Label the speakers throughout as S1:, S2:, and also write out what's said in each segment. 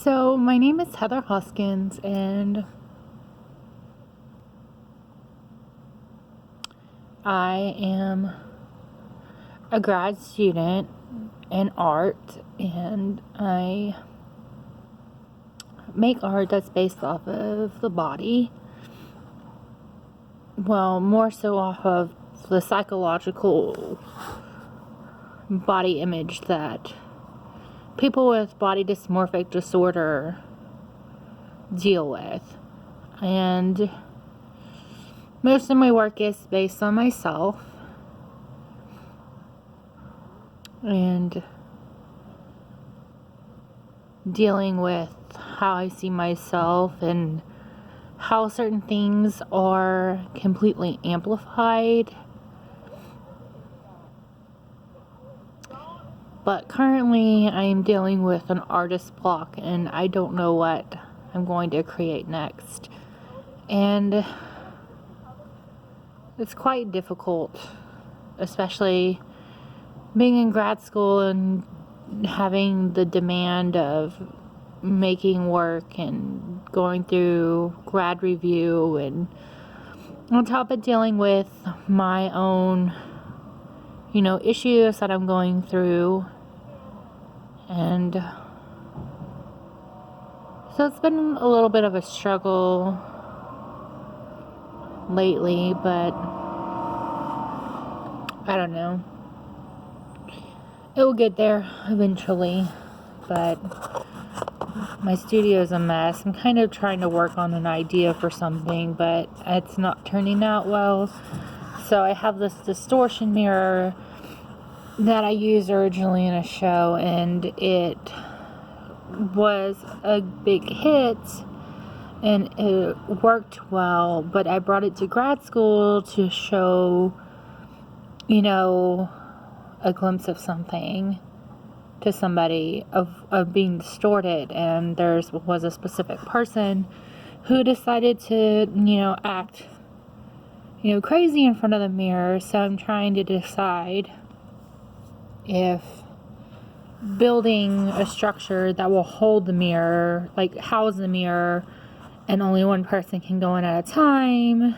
S1: So, my name is Heather Hoskins, and I am a grad student in art, and I make art that's based off of the body. Well, more so off of the psychological body image that people with body dysmorphic disorder deal with. And most of my work is based on myself and dealing with how I see myself and how certain things are completely amplified. But currently I am dealing with an artist block, and I don't know what I'm going to create next. And it's quite difficult, especially being in grad school and having the demand of making work and going through grad review, and on top of dealing with my own, issues that I'm going through. And so it's been a little bit of a struggle lately, but I don't know. It will get there eventually, but my studio is a mess. I'm kind of trying to work on an idea for something, but it's not turning out well. So I have this distortion mirror that I used originally in a show, and it was a big hit and it worked well, but I brought it to grad school to show, a glimpse of something to somebody of being distorted, and there was a specific person who decided to, act, crazy in front of the mirror. So I'm trying to decide if building a structure that will hold the mirror, like house the mirror, and only one person can go in at a time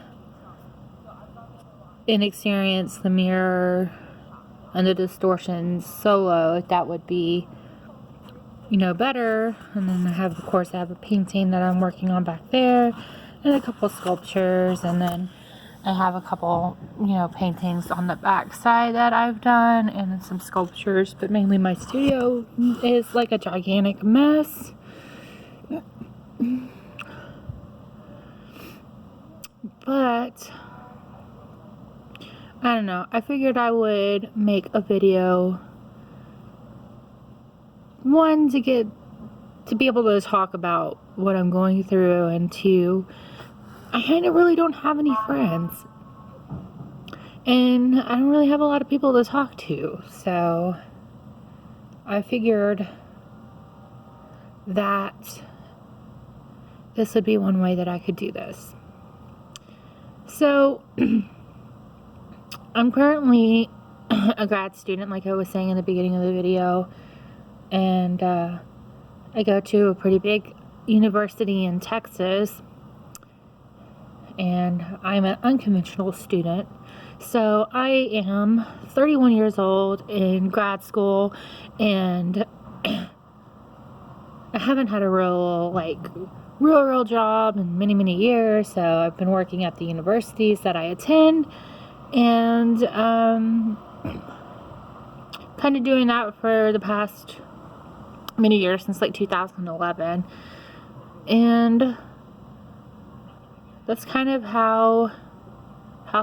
S1: and experience the mirror and the distortions solo, if that would be, better. And then I have a painting that I'm working on back there, and a couple sculptures, and then I have a couple, paintings on the back side that I've done, and then some sculptures, but mainly my studio is like a gigantic mess. But I don't know. I figured I would make a video, one, to be able to talk about what I'm going through, and two, I kind of really don't have any friends, and I don't really have a lot of people to talk to, so I figured that this would be one way that I could do this. So I'm currently a grad student, like I was saying in the beginning of the video, and I go to a pretty big university in Texas, and I'm an unconventional student. So I am 31 years old in grad school, and I haven't had a real job in many years. So I've been working at the universities that I attend, and kind of doing that for the past many years, since like 2011. And that's kind of how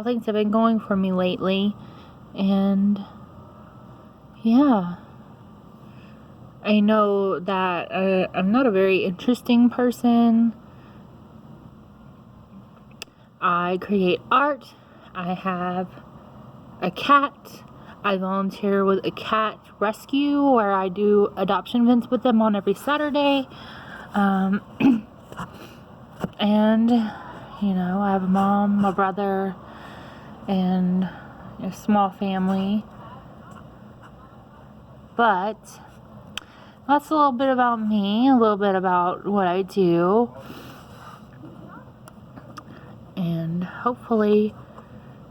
S1: things have been going for me lately. And yeah, I know that I'm not a very interesting person. I create art. I have a cat. I volunteer with a cat rescue where I do adoption events with them on every Saturday. And I have a mom, a brother, and a small family. But that's a little bit about me, a little bit about what I do. And hopefully,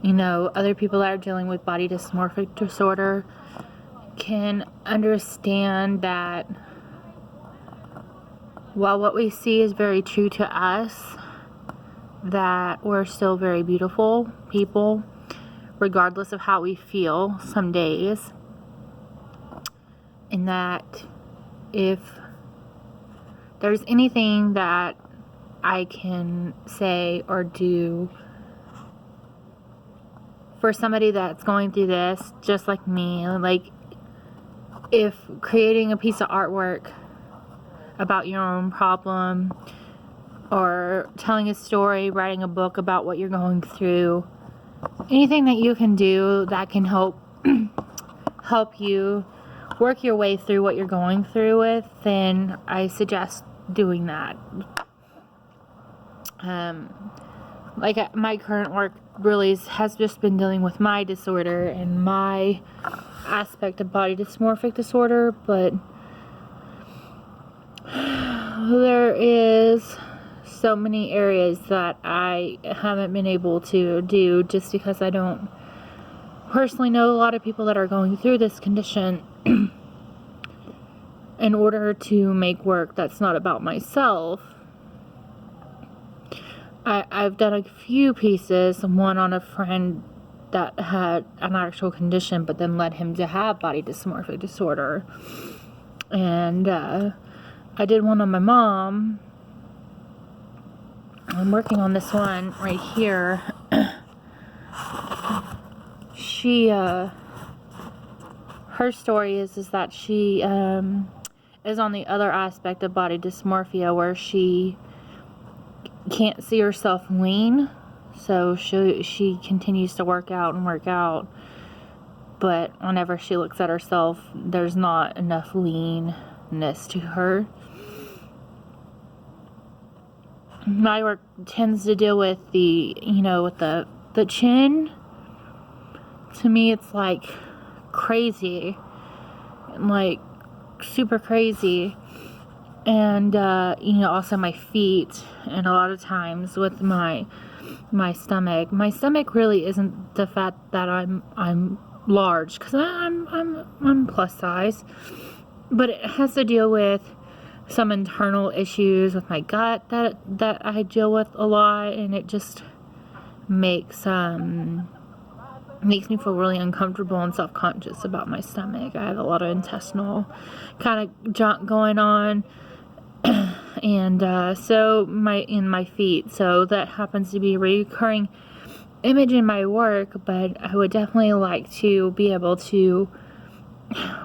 S1: you know, other people that are dealing with body dysmorphic disorder can understand that while what we see is very true to us, that we're still very beautiful people, regardless of how we feel some days. And that if there's anything that I can say or do for somebody that's going through this, just like me, like if creating a piece of artwork about your own problem, or telling a story, writing a book about what you're going through, anything that you can do that can help you work your way through what you're going through with, then I suggest doing that. Like my current work really has just been dealing with my disorder and my aspect of body dysmorphic disorder, but there is so many areas that I haven't been able to do just because I don't personally know a lot of people that are going through this condition. In order to make work that's not about myself, I've done a few pieces, one on a friend that had an actual condition but then led him to have body dysmorphic disorder, and I did one on my mom. I'm working on this one right here. She her story is that she is on the other aspect of body dysmorphia, where she can't see herself lean, so she continues to work out, but whenever she looks at herself, there's not enough leanness to her. My work tends to deal with with the chin. To me, it's like crazy, like super crazy. And also my feet, and a lot of times with my stomach. My stomach really isn't the fact that I'm large, because I'm plus size, but it has to deal with some internal issues with my gut that I deal with a lot, and it just makes me feel really uncomfortable and self-conscious about my stomach. I have a lot of intestinal kind of junk going on. And so my feet, so that happens to be a recurring image in my work, but I would definitely like to be able to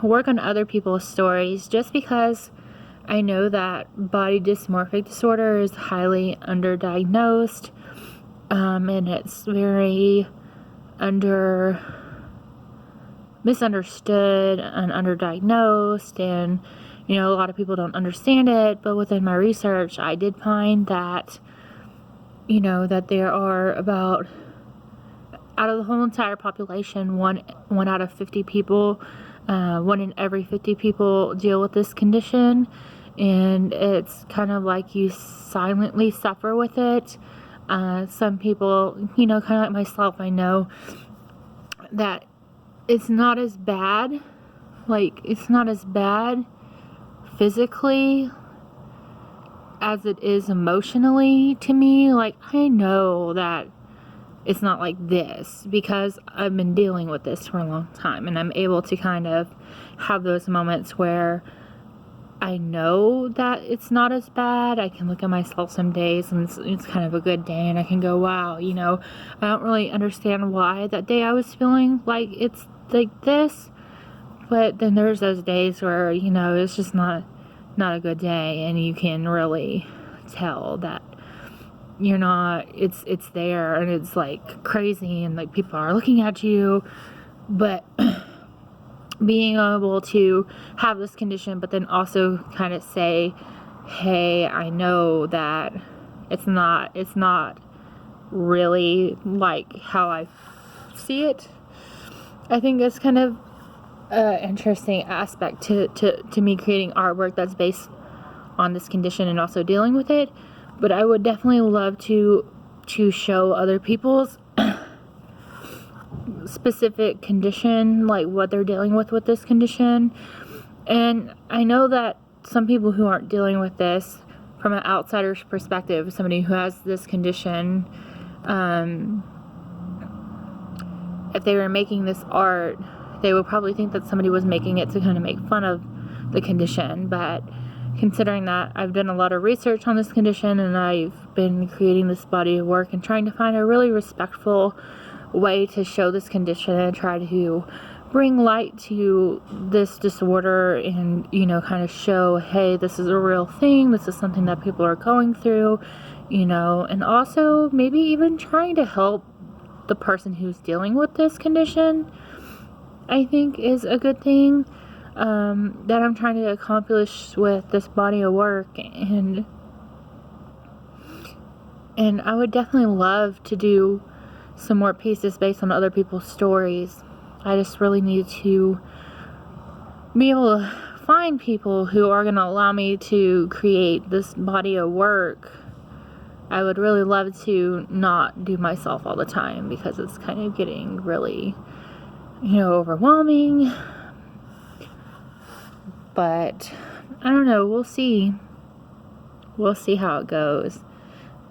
S1: work on other people's stories, just because I know that body dysmorphic disorder is highly underdiagnosed, and it's very misunderstood and underdiagnosed, and a lot of people don't understand it. But within my research, I did find that that there are about, out of the whole entire population, one out of 50 people, 1 in every 50 people deal with this condition, and it's kind of like you silently suffer with it. Some people, kind of like myself, I know that it's not as bad, physically as it is emotionally to me. Like, I know that it's not like this because I've been dealing with this for a long time, and I'm able to kind of have those moments where I know that it's not as bad. I can look at myself some days and it's kind of a good day, and I can go, wow, I don't really understand why that day I was feeling like it's like this. But then there's those days where, it's just not a good day, and you can really tell that you're not, it's there, and it's like crazy, and like people are looking at you. But being able to have this condition, but then also kind of say, hey, I know that it's not really like how I see it. I think it's kind of interesting aspect to me creating artwork that's based on this condition and also dealing with it. But I would definitely love to show other people's specific condition, like what they're dealing with this condition. And I know that some people who aren't dealing with this from an outsider's perspective, somebody who has this condition, if they were making this art, they would probably think that somebody was making it to kind of make fun of the condition. But considering that I've done a lot of research on this condition, and I've been creating this body of work and trying to find a really respectful way to show this condition and try to bring light to this disorder, and, you know, kind of show, hey, this is a real thing, this is something that people are going through, you know, and also maybe even trying to help the person who's dealing with this condition, I think is a good thing that I'm trying to accomplish with this body of work. And I would definitely love to do some more pieces based on other people's stories. I just really need to be able to find people who are going to allow me to create this body of work. I would really love to not do myself all the time, because it's kind of getting really, you know, overwhelming. But I don't know, we'll see. We'll see how it goes.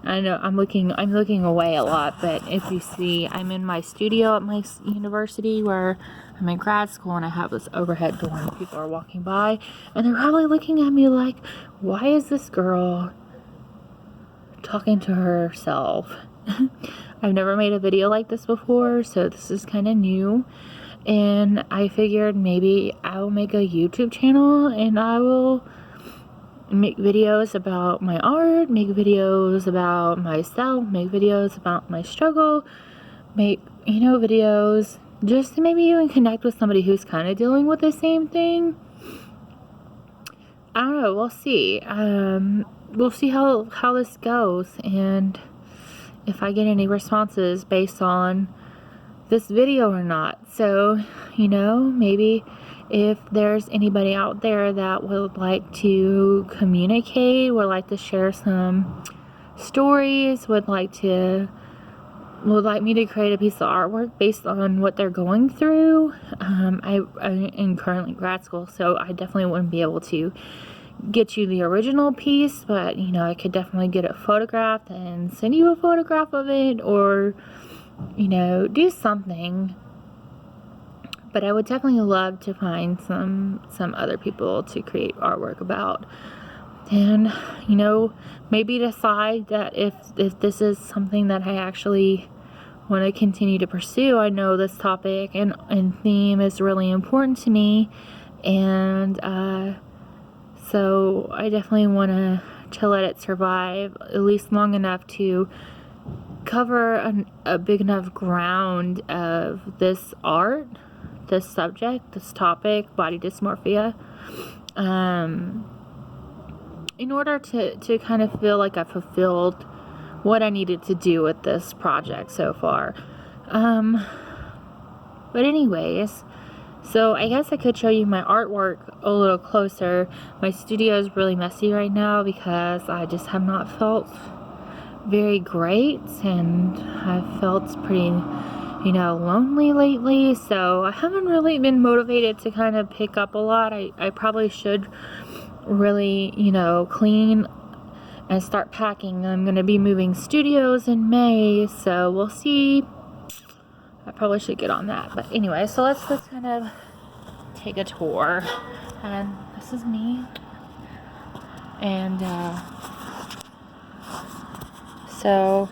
S1: I know I'm looking away a lot, but if you see, I'm in my studio at my university where I'm in grad school, and I have this overhead door, and people are walking by, and they're probably looking at me like, why is this girl talking to herself? I've never made a video like this before, so this is kind of new, and I figured maybe I'll make a YouTube channel, and I will make videos about my art, make videos about myself, make videos about my struggle, make, you know, videos just to maybe even connect with somebody who's kind of dealing with the same thing. I don't know, we'll see. We'll see how this goes, and if I get any responses based on this video or not. So, you know, maybe if there's anybody out there that would like to communicate, would like to share some stories, would like me to create a piece of artwork based on what they're going through. I am currently grad school, so I definitely wouldn't be able to get you the original piece, but, you know, I could definitely get it photographed and send you a photograph of it, or, you know, do something. But I would definitely love to find some other people to create artwork about, and, you know, maybe decide that if this is something that I actually want to continue to pursue. I know this topic and theme is really important to me, and so I definitely want to let it survive at least long enough to cover a big enough ground of this art, this subject, this topic, body dysmorphia, in order to kind of feel like I fulfilled what I needed to do with this project so far. But anyways, so I guess I could show you my artwork a little closer. My studio is really messy right now because I just have not felt very great, and I've felt pretty, you know, lonely lately, so I haven't really been motivated to kind of pick up a lot. I probably should really, you know, clean and start packing. I'm going to be moving studios in May, so we'll see. I probably should get on that. But anyway, so let's kind of take a tour. And this is me. And so,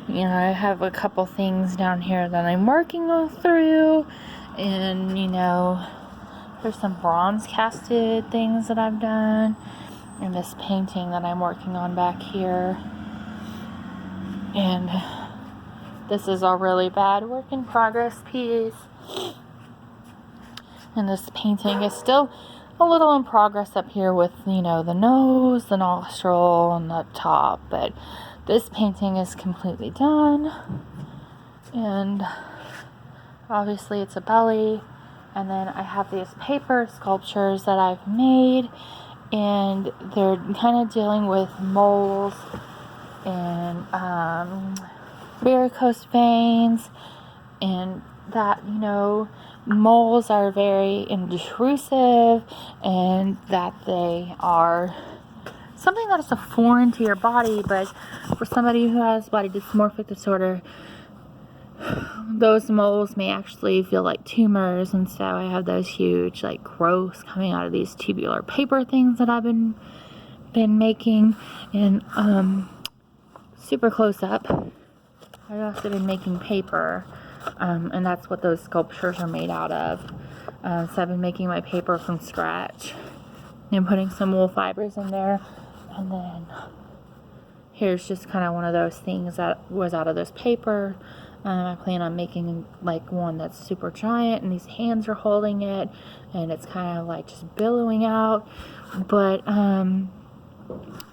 S1: you know, I have a couple things down here that I'm working on through. And, you know, there's some bronze casted things that I've done. And this painting that I'm working on back here. And this is a really bad work in progress piece. And this painting is still a little in progress up here with, you know, the nose, the nostril, and the top. But this painting is completely done. And obviously it's a belly. And then I have these paper sculptures that I've made, and they're kind of dealing with moles and varicose veins, and that, you know, moles are very intrusive, and that they are something that is a foreign to your body. But for somebody who has body dysmorphic disorder, those moles may actually feel like tumors, and so I have those huge like growths coming out of these tubular paper things that I've been making. And super close up, I've also been making paper, and that's what those sculptures are made out of. So I've been making my paper from scratch and putting some wool fibers in there, and then here's just kind of one of those things that was out of this paper. I plan on making like one that's super giant, and these hands are holding it, and it's kind of like just billowing out. But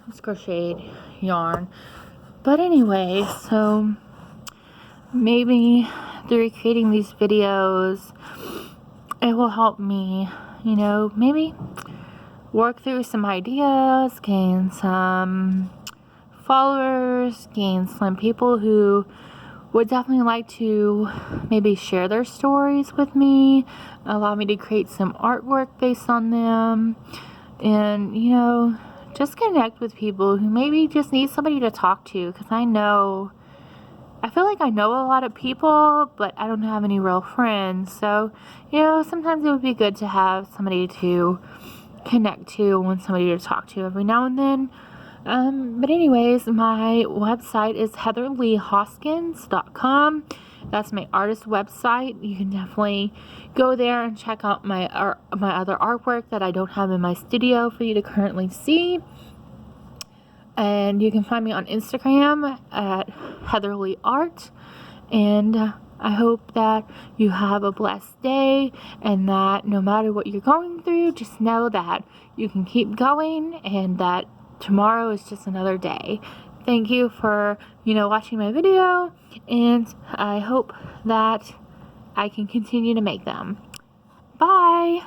S1: it's crocheted yarn. But anyway, so maybe through creating these videos, it will help me, you know, maybe work through some ideas, gain some followers, gain some people who would definitely like to maybe share their stories with me, allow me to create some artwork based on them, and, you know, just connect with people who maybe just need somebody to talk to. Because I feel like I know a lot of people, but I don't have any real friends. So, you know, sometimes it would be good to have somebody to connect to and somebody to talk to every now and then. But anyways, my website is heatherleehoskins.com. That's my artist website. You can definitely go there and check out my other artwork that I don't have in my studio for you to currently see. And you can find me on Instagram at heatherleeart. And I hope that you have a blessed day, and that no matter what you're going through, just know that you can keep going, and that tomorrow is just another day. Thank you for, you know, watching my video, and I hope that I can continue to make them. Bye!